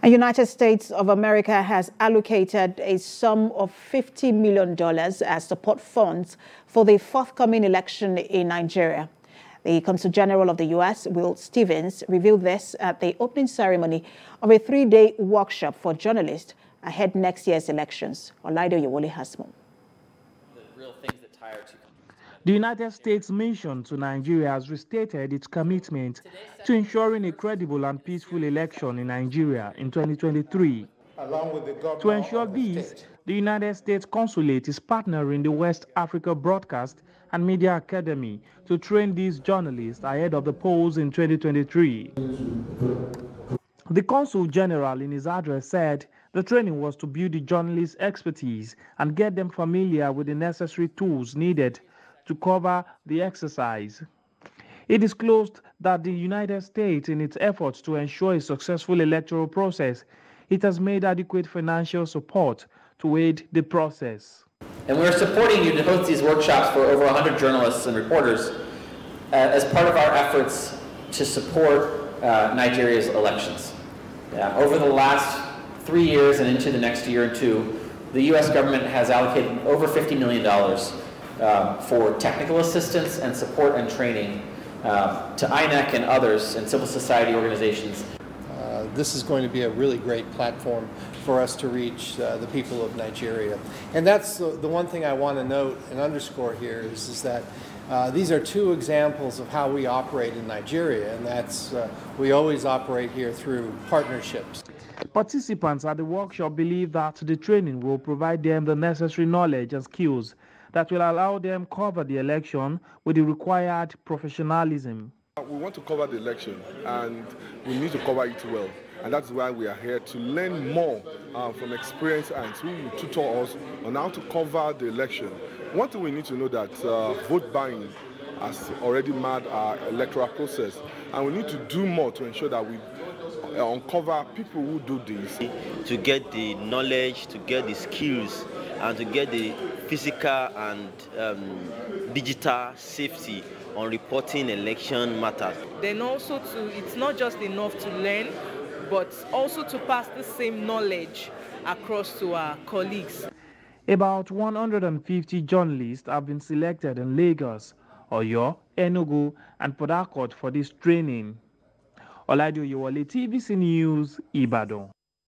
The United States of America has allocated a sum of $50 million as support funds for the forthcoming election in Nigeria. The Consul General of the U.S., Will Stevens, revealed this at the opening ceremony of a 3-day workshop for journalists ahead next year's elections. Olaido Yewole has more. The United States mission to Nigeria has restated its commitment to ensuring a credible and peaceful election in Nigeria in 2023. To ensure this, the United States Consulate is partnering the West Africa Broadcast and Media Academy to train these journalists ahead of the polls in 2023. The Consul General in his address said the training was to build the journalists' expertise and get them familiar with the necessary tools needed to cover the exercise. He disclosed that the United States, in its efforts to ensure a successful electoral process, it has made adequate financial support to aid the process. And we're supporting you to host these workshops for over 100 journalists and reporters as part of our efforts to support Nigeria's elections. Over the last 3 years and into the next year or two, the U.S. government has allocated over $50 million for technical assistance and support and training to INEC and others and civil society organizations. This is going to be a really great platform for us to reach the people of Nigeria. And that's the one thing I want to note and underscore here is that these are two examples of how we operate in Nigeria, and that's we always operate here through partnerships. Participants at the workshop believe that the training will provide them the necessary knowledge and skills that will allow them cover the election with the required professionalism. We want to cover the election and we need to cover it well. And that's why we are here to learn more from experienced hands who will tutor us on how to cover the election. One thing we need to know that vote buying has already marred our electoral process, and we need to do more to ensure that we uncover people who do this. To get the knowledge, to get the skills, and to get the physical and digital safety on reporting election matters. Then also it's not just enough to learn, but also to pass the same knowledge across to our colleagues. About 150 journalists have been selected in Lagos, Oyo, Enugu, and Port Harcourt for this training. Olaido Yewole, TVC News, Ibadan.